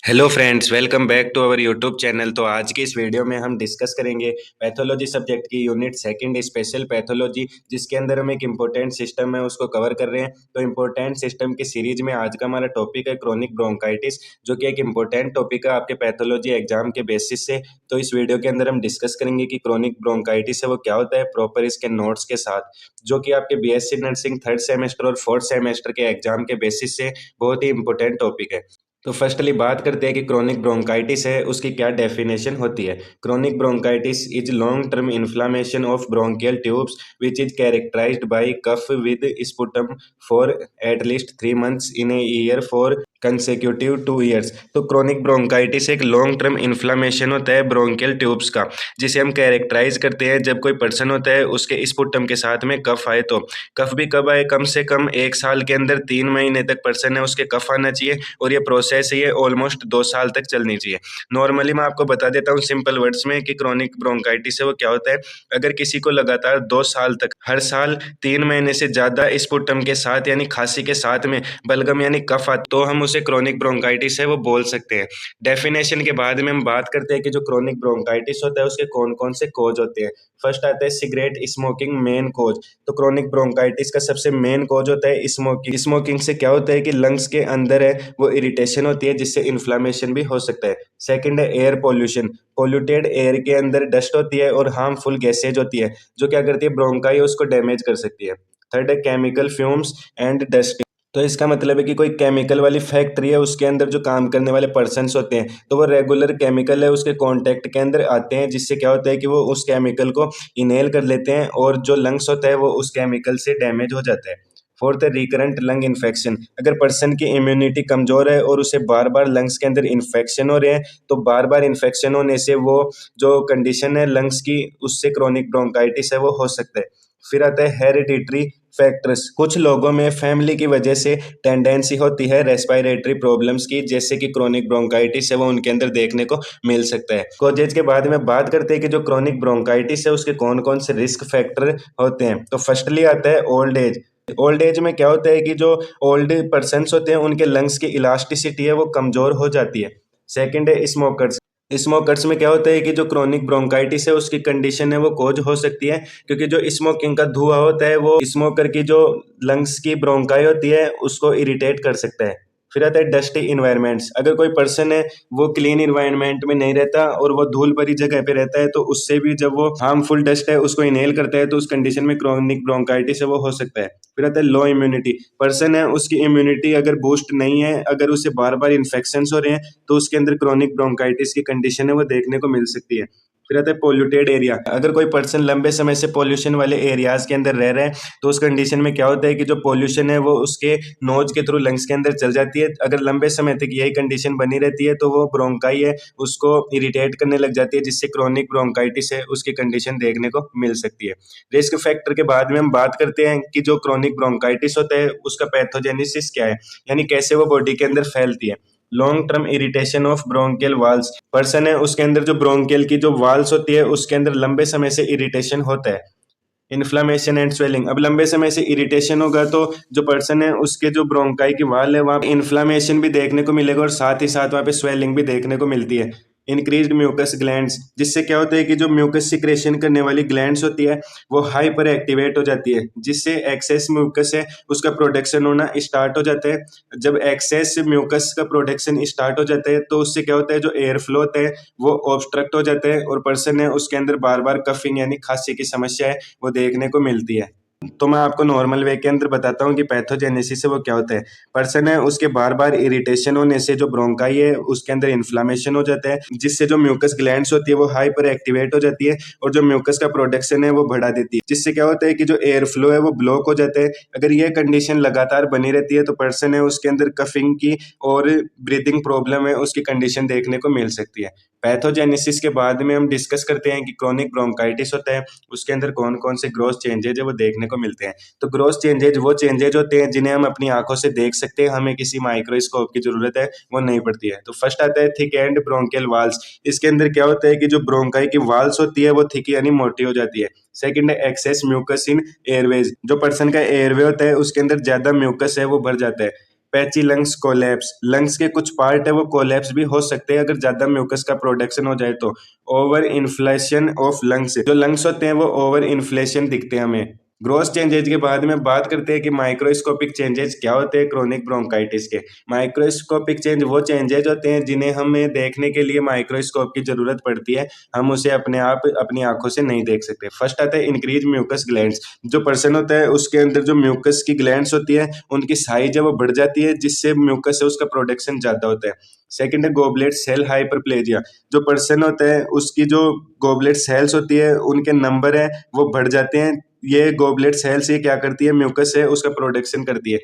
Hello friends, welcome back to our YouTube channel. तो आज की इस वीडियो में हम डिस्कस करेंगे पैथोलॉजी सब्जेक्ट की यूनिट सेकंड स्पेशल पैथोलॉजी, जिसके अंदर हम एक इम्पोर्टेंट सिस्टम है उसको कवर कर रहे हैं। तो इम्पोर्टेंट सिस्टम की सीरीज में आज का हमारा टॉपिक है क्रोनिक ब्रोंकाइटिस, जो कि एक इम्पोर्टेंट टॉपिक है आपके पैथोलॉजी एग्जाम के बेसिस से। तो इस वीडियो के अंदर हम डिस्कस करेंगे कि क्रोनिक ब्रोंकाइटिस है वो क्या होता है, प्रॉपर इसके नोट्स के साथ, जो कि आपके बीएससी नर्सिंग थर्ड सेमेस्टर और फोर्थ सेमेस्टर के एग्जाम के बेसिस से बहुत ही इंपॉर्टेंट टॉपिक है। तो फर्स्टली बात करते हैं कि क्रोनिक ब्रोंकाइटिस है उसकी क्या डेफिनेशन होती है। Chronic bronchitis is long term inflammation of bronchial tubes which is characterised by cough with sputum for at least 3 months in a year for consecutive 2 years। तो क्रोनिक ब्रोंकाइटिस एक long term inflammation होता है bronchial tubes का, जिसे हम characterise करते हैं जब कोई पर्सन होता है उसके स्पुटम के साथ में कफ आए। तो कफ भी कब आए, कम से कम 1 साल के अंदर 3 महीने तक पर्सन है उसके कफ आना चाहिए, और ये प्रोसेस है ये ऑलमोस्ट 2 साल तक चलनी चाहिए। नॉर्मली मैं आपको बता देता हूँ सिंपल वर्ड्स में कि क्रोनिक ब्रोंकाइटिस है वो क्या होता है। अगर किसी को लगातार 2 साल तक हर साल 3 महीने से ज्यादा स्पुटम के साथ यानी खांसी के साथ में बलगम यानी कफ आता, तो हम उसे क्रोनिक ब्रोंकाइटिस है वो बोल सकते हैं। डेफिनेशन के बाद में हम बात करते हैं कि जो क्रोनिक ब्रोंकाइटिस होता है उसके कौन कौन से कोज होते हैं। फर्स्ट आता है सिगरेट स्मोकिंग, मेन कोज। तो क्रोनिक ब्रोंकाइटिस का सबसे मेन कोज होता है स्मोकिंग। स्मोकिंग से क्या होता है कि लंग्स के अंदर है वो इरिटेशन होती है, जिससे इन्फ्लामेशन भी हो सकता है। सेकंड है एयर पोल्यूशन। पोल्यूटेड एयर के अंदर डस्ट होती है और हार्मफुल गैसेज होती है, जो क्या करती है ब्रोंकाई उसको डैमेज कर सकती है। थर्ड है केमिकल फ्यूम्स एंड डस्ट। तो इसका मतलब है कि कोई केमिकल वाली फैक्ट्री है उसके अंदर जो काम करने वाले पर्सन्स होते हैं, तो वो रेगुलर केमिकल है उसके कांटेक्ट के अंदर आते हैं, जिससे क्या होता है कि वो उस केमिकल को इनहेल कर लेते हैं और जो लंग्स होता है वो उस केमिकल से डैमेज हो जाता है। फोर्थ है रिकरेंट लंग इन्फेक्शन। अगर पर्सन की इम्यूनिटी कमजोर है और उसे बार बार लंग्स के अंदर इन्फेक्शन हो रहे हैं, तो बार बार इन्फेक्शन होने से वो जो कंडीशन है लंग्स की उससे क्रोनिक ब्रोंकाइटिस है वो हो सकता है। फिर आता है हेरिडिटरी फैक्टर्स। कुछ लोगों में फैमिली की वजह से टेंडेंसी होती है रेस्पिरेटरी प्रॉब्लम्स की, जैसे कि क्रोनिक ब्रोंकाइटिस है वो उनके अंदर देखने को मिल सकता है। कोजेज के बाद में बात करते हैं कि जो क्रोनिक ब्रोंकाइटिस है उसके कौन कौन से रिस्क फैक्टर होते हैं। तो फर्स्टली आता है ओल्ड एज। ओल्ड एज में क्या होता है कि जो ओल्ड पर्सन्स होते हैं उनके लंग्स की इलास्टिसिटी है वो कमजोर हो जाती है। सेकंड है स्मोकर्स। स्मोकर्स में क्या होता है कि जो क्रोनिक ब्रोंकाइटिस है उसकी कंडीशन है वो कोज हो सकती है, क्योंकि जो स्मोकिंग का धुआं होता है वो स्मोकर की जो लंग्स की ब्रोंकाई होती है उसको इरिटेट कर सकता है। फिर आता है डस्टी इन्वायरमेंट्स। अगर कोई पर्सन है वो क्लीन इन्वायरमेंट में नहीं रहता और वो धूल भरी जगह पे रहता है, तो उससे भी जब वो हार्मफुल डस्ट है उसको इनहेल करता है, तो उस कंडीशन में क्रोनिक ब्रोंकाइटिस है वो हो सकता है। फिर आता है लो इम्यूनिटी। पर्सन है उसकी इम्यूनिटी अगर बूस्ट नहीं है, अगर उसे बार बार इन्फेक्शन हो रहे हैं, तो उसके अंदर क्रोनिक ब्रोंकाइटिस की कंडीशन है वो देखने को मिल सकती है। फिर आता है पोल्यूटेड एरिया। अगर कोई पर्सन लंबे समय से पोल्यूशन वाले एरियाज के अंदर रह रहा है, तो उस कंडीशन में क्या होता है कि जो पोल्यूशन है वो उसके नोज के थ्रू लंग्स के अंदर चल जाती है। अगर लंबे समय तक यही कंडीशन बनी रहती है, तो वो ब्रोंकाई है उसको इरिटेट करने लग जाती है, जिससे क्रोनिक ब्रोंकाइटिस है उसकी कंडीशन देखने को मिल सकती है। रिस्क फैक्टर के बाद में हम बात करते हैं कि जो क्रोनिक ब्रोंकाइटिस होता है उसका पैथोजेनेसिस क्या है, यानी कैसे वो बॉडी के अंदर फैलती है। Long term irritation of bronchial walls. Person है उसके अंदर जो ब्रोंकियल की जो वाल्स होती है उसके अंदर लंबे समय से इरिटेशन होता है। Inflammation and swelling. अब लंबे समय से इरिटेशन होगा तो जो पर्सन है उसके जो ब्रोंकाई की वाल है वहाँ इन्फ्लामेशन भी देखने को मिलेगा, और साथ ही साथ वहाँ पे स्वेलिंग भी देखने को मिलती है। इंक्रीज्ड म्यूकस ग्लैंड्स, जिससे क्या होता है कि जो म्यूकस सिक्रेशन करने वाली ग्लैंड्स होती है वो हाइपर एक्टिवेट हो जाती है, जिससे एक्सेस म्यूकस है उसका प्रोडक्शन होना स्टार्ट हो जाता है। जब एक्सेस म्यूकस का प्रोडक्शन स्टार्ट हो जाता है, तो उससे क्या होता है जो एयर फ्लो होता है वो ऑब्स्ट्रक्ट हो जाता है, और पर्सन है उसके अंदर बार बार कफिंग यानी खांसी की समस्या है वो देखने को मिलती है। तो मैं आपको नॉर्मल वे के अंदर बताता हूँ कि पैथोजेनेसिस से वो क्या होता है। पर्सन है उसके बार बार इरिटेशन होने से जो ब्रोंकाई है उसके अंदर इन्फ्लामेशन हो जाता है, जिससे जो म्यूकस ग्लैंड्स होती है वो हाइपर एक्टिवेट हो जाती है और जो म्यूकस का प्रोडक्शन है वो बढ़ा देती है, जिससे क्या होता है कि जो एयर फ्लो है वो ब्लॉक हो जाता है। अगर ये कंडीशन लगातार बनी रहती है तो पर्सन है उसके अंदर कफिंग की और ब्रीदिंग प्रॉब्लम है उसकी कंडीशन देखने को मिल सकती है। पैथोजेनेसिस के बाद में हम डिस्कस करते हैं कि क्रोनिक ब्रोंकाइटिस होता है उसके अंदर कौन कौन से ग्रोथ चेंजेज है वो देखने को मिलते हैं। तो ग्रोथ चेंजेज वो चेंजेज होते हैं जिन्हें हम अपनी आंखों से देख सकते हैं, हमें किसी माइक्रोस्कोप की जरूरत है वो नहीं पड़ती है। तो फर्स्ट आता है थिक एंड ब्रोंकियल वाल्स। इसके अंदर क्या होता है कि जो ब्रोंकाई की वाल्स होती है वो थिक यानी मोटी हो जाती है। सेकंड है एक्सेस म्यूकस इन एयरवेज। जो पर्सन का एयरवे होता है उसके अंदर ज्यादा म्यूकस है वो भर जाता है। पैची लंग्स कोलैप्स, लंग्स के कुछ पार्ट है वो कोलैप्स भी हो सकते हैं अगर ज्यादा म्यूकस का प्रोडक्शन हो जाए तो। ओवर इन्फ्लेशन ऑफ लंग्स, जो लंग्स होते हैं वो ओवर इन्फ्लेशन दिखते हैं हमें। ग्रोथ चेंजेज के बाद में बात करते हैं कि माइक्रोस्कोपिक चेंजेस क्या होते हैं क्रोनिक ब्रोंकाइटिस के। माइक्रोस्कोपिक चेंज वो चेंजेज होते हैं जिन्हें हमें देखने के लिए माइक्रोस्कोप की जरूरत पड़ती है, हम उसे अपने आप अपनी आंखों से नहीं देख सकते। फर्स्ट आता है इंक्रीज म्यूकस ग्लैंड्स, जो पर्सन होता है उसके अंदर जो म्यूकस की ग्लैंड्स होती है उनकी साइज है वो बढ़ जाती है, जिससे म्यूकस है उसका प्रोडक्शन ज्यादा होता है। सेकंड है गोबलेट सेल हाइपरप्लेजिया, जो पर्सन होता है उसकी जो गोबलेट सेल्स होती है उनके नंबर है वो बढ़ जाते हैं। ये गोबलेट सेल्स ये क्या करती है, म्यूकस है उसका प्रोडक्शन करती है।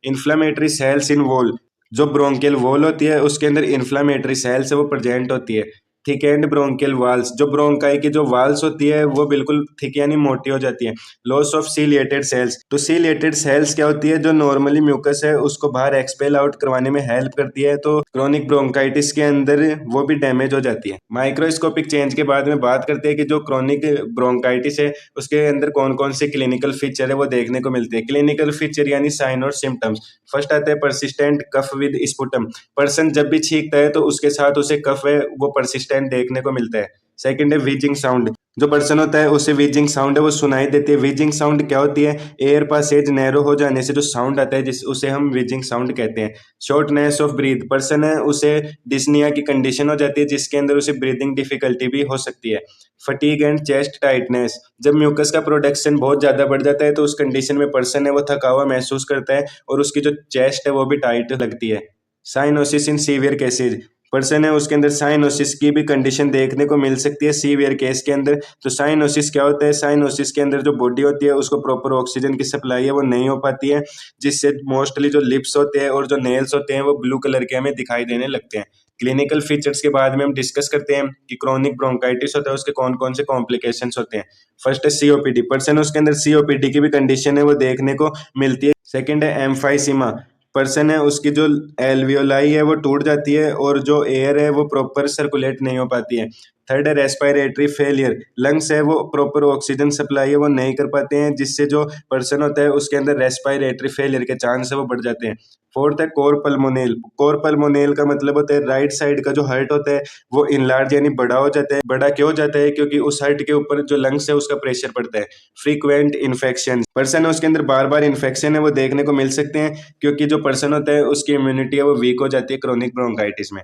इन्फ्लामेटरी सेल्स इन वॉल, जो ब्रोंकियल वॉल होती है उसके अंदर इन्फ्लामेटरी सेल्स है वो प्रेजेंट होती है। थिक एंड ब्रोंकियल वाल्स, जो ब्रोंकाई की जो वाल्स होती है वो बिल्कुल थिक यानी मोटी हो जाती है। लॉस ऑफ सीलिएटेड सेल्स, तो सीलिएटेड सेल्स क्या होती है, जो नॉर्मली म्यूकस है उसको बाहर एक्सपेल आउट करवाने में हेल्प करती है, तो क्रोनिक ब्रोंकाइटिस के अंदर वो भी डैमेज हो जाती है। माइक्रोस्कोपिक चेंज के बाद में बात करते हैं कि जो क्रोनिक ब्रोंकाइटिस है उसके अंदर कौन कौन से क्लिनिकल फीचर है वो देखने को मिलते हैं। क्लिनिकल फीचर यानी साइन और सिम्टम्स। फर्स्ट आता है persistent cough with sputum, person जब भी छींकता है तो उसके साथ उसे कफ है वो परसिस्टेंट देखने को मिलता है। सेकंड है वीजिंग साउंड, जो पर्सन होता है उसे वीजिंग साउंड है वो सुनाई देती है। वीजिंग साउंड क्या होती है, एयर पासेज नैरो हो जाने से जो साउंड आता है जिस उसे हम वीजिंग साउंड कहते हैं। शॉर्टनेस ऑफ ब्रीथ, पर्सन है उसे डिस्निया की कंडीशन हो जाती है जिसके अंदर उसे ब्रीदिंग डिफिकल्टी भी हो सकती है। फटीग एंड चेस्ट टाइटनेस, जब म्यूकस का प्रोडक्शन बहुत ज्यादा बढ़ जाता है तो उस कंडीशन में पर्सन है वो थका हुआ महसूस करता है और उसकी जो चेस्ट है वो भी टाइट लगती है। Cyanosis in severe cases, person है उसके अंदर साइनोसिस की भी कंडीशन देखने को मिल सकती है सीवियर केस के अंदर। तो साइनोसिस क्या होता है, साइनोसिस के अंदर जो बॉडी होती है उसको प्रॉपर ऑक्सीजन की सप्लाई है वो नहीं हो पाती है, जिससे मोस्टली जो लिप्स होते हैं और जो नेल्स होते हैं वो ब्लू कलर के हमें दिखाई देने लगते हैं। क्लिनिकल फीचर्स के बाद में हम डिस्कस करते हैं कि क्रोनिक ब्रोंकाइटिस होता है उसके कौन कौन से कॉम्प्लिकेशंस होते हैं। फर्स्ट है सीओपीडी, पर्सन उसके अंदर सीओपीडी की भी कंडीशन है वो देखने को मिलती है। सेकंड है एम्फाइसीमा, पर्सन है उसकी जो एल्वियोलाई है वो टूट जाती है और जो एयर है वो प्रॉपर सर्कुलेट नहीं हो पाती है। थर्ड है रेस्पिरेटरी फेलियर, लंग्स है वो प्रॉपर ऑक्सीजन सप्लाई है वो नहीं कर पाते हैं, जिससे जो पर्सन होता है उसके अंदर रेस्पिरेटरी फेलियर के चांस है वो बढ़ जाते हैं। फोर्थ है कोर पल्मोनेल, कोर पल्मोनेल का मतलब होता है राइट साइड का जो हार्ट होता है वो इनलार्ज यानी बड़ा हो जाता है। बड़ा क्यों हो जाता है, क्योंकि उस हार्ट के ऊपर जो लंग्स है उसका प्रेशर पड़ता है। फ्रीक्वेंट इन्फेक्शन, पर्सन है उसके अंदर बार बार इन्फेक्शन है वो देखने को मिल सकते हैं, क्योंकि जो पर्सन होता है उसकी इम्यूनिटी है वो वीक हो जाती है क्रोनिक ब्रोंकाइटिस में।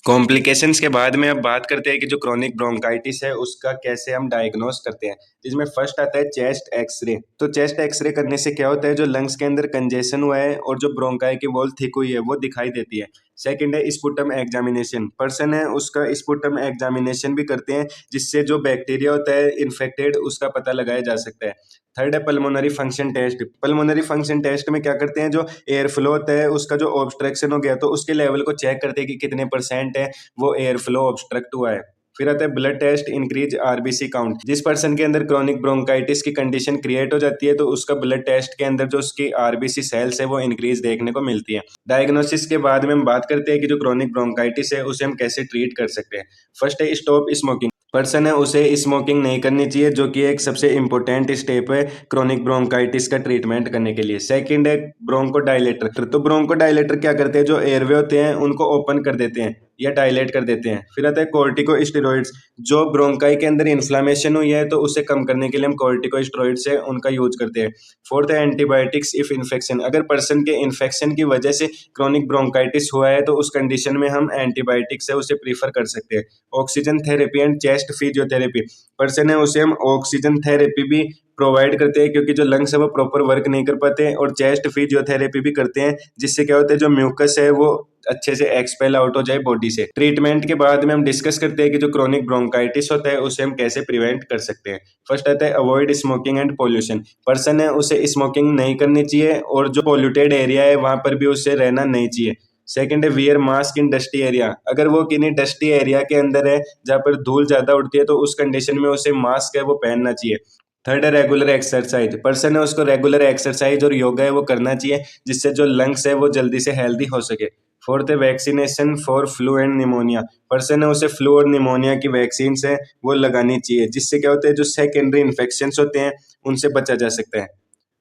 कॉम्प्लिकेशंस के बाद में अब बात करते हैं कि जो क्रोनिक ब्रोंकाइटिस है उसका कैसे हम डायग्नोस करते हैं, जिसमें फर्स्ट आता है चेस्ट एक्सरे। तो चेस्ट एक्सरे करने से क्या होता है, जो लंग्स के अंदर कंजेशन हुआ है और जो ब्रोंकाई की वॉल थिक हुई है वो दिखाई देती है। सेकंड है स्पुटम एग्जामिनेशन, पर्सन है उसका स्पुटम एग्जामिनेशन भी करते हैं, जिससे जो बैक्टीरिया होता है इन्फेक्टेड उसका पता लगाया जा सकता है। थर्ड है pulmonary function test, pulmonary function test में क्या करते हैं, जो एयर फ्लो होता है उसका जो ऑब्स्ट्रक्शन हो गया तो उसके लेवल को चेक करते हैं कि कितने % है वो एयर फ्लो ऑब्स्ट्रक्ट हुआ है। फिर आता है blood test increase RBC count, जिस पर्सन के अंदर क्रोनिक ब्रोंकाइटिस की कंडीशन क्रिएट हो जाती है तो उसका ब्लड टेस्ट के अंदर जो उसकी आरबीसी सेल्स है वो इंक्रीज देखने को मिलती है। डायग्नोसिस के बाद में हम बात करते हैं कि जो क्रोनिक ब्रोंकाइटिस है उसे हम कैसे ट्रीट कर सकते हैं। फर्स्ट है स्टॉप स्मोकिंग, पर्सन है उसे स्मोकिंग नहीं करनी चाहिए, जो कि एक सबसे इंपॉर्टेंट स्टेप है क्रोनिक ब्रोंकाइटिस का ट्रीटमेंट करने के लिए। सेकंड है ब्रोंको डायलेटर, तो ब्रोंको डायलेटर क्या करते हैं, जो एयरवे होते हैं उनको ओपन कर देते हैं या डायलेट कर देते हैं। फिर आता है कोर्टिकोस्टेरॉइड्स, जो ब्रोंकाई के अंदर इन्फ्लामेशन हुई है तो उसे कम करने के लिए हम कोर्टिकोस्टेरॉइड्स है उनका यूज करते हैं। फोर्थ है एंटीबायोटिक्स इफ इन्फेक्शन, अगर पर्सन के इन्फेक्शन की वजह से क्रोनिक ब्रोंकाइटिस हुआ है तो उस कंडीशन में हम एंटीबायोटिक्स है उसे प्रीफर कर सकते हैं। Oxygen therapy and chest physiotherapy, person है उसे हम ऑक्सीजन थेरेपी भी प्रोवाइड करते हैं, क्योंकि जो लंग्स है वो प्रॉपर वर्क नहीं कर पाते हैं, और चेस्ट फिजियोथेरेपी भी करते हैं, जिससे क्या होता है जो म्यूकस है वो अच्छे से एक्सपेल आउट हो जाए बॉडी से। ट्रीटमेंट के बाद में हम डिस्कस करते हैं कि जो क्रोनिक ब्रोंकाइटिस होता है उसे हम कैसे प्रिवेंट कर सकते हैं। फर्स्ट आता है avoid smoking and pollution, person है उसे स्मोकिंग नहीं करनी चाहिए और जो पोल्यूटेड एरिया है वहां पर भी उसे रहना नहीं चाहिए। सेकंड है वियर मास्क इन डस्टी एरिया, अगर वो किन्हीं डस्टी एरिया के अंदर है जहाँ पर धूल ज्यादा उड़ती है तो उस कंडीशन में उसे मास्क है वो पहनना चाहिए। थर्ड है रेगुलर एक्सरसाइज, पर्सन है उसको रेगुलर एक्सरसाइज और योगा है वो करना चाहिए, जिससे जो लंग्स है वो जल्दी से हेल्दी हो सके। फोर्थ है vaccination for flu and pneumonia, person है उसे फ्लू और निमोनिया की वैक्सीन है वो लगानी चाहिए, जिससे क्या होता है जो सेकेंडरी इन्फेक्शन होते हैं उनसे बचा जा सकता है।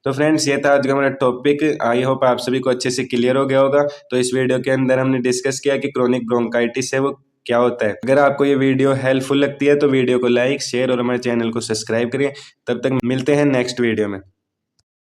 तो फ्रेंड्स ये था आज का हमारा टॉपिक। आई होप आप सभी को अच्छे से क्लियर हो गया होगा। तो इस वीडियो के अंदर हमने डिस्कस किया कि क्रोनिक ब्रोंकाइटिस है वो क्या होता है। अगर आपको ये वीडियो हेल्पफुल लगती है तो वीडियो को लाइक शेयर और हमारे चैनल को सब्सक्राइब करिए। तब तक मिलते हैं नेक्स्ट वीडियो में।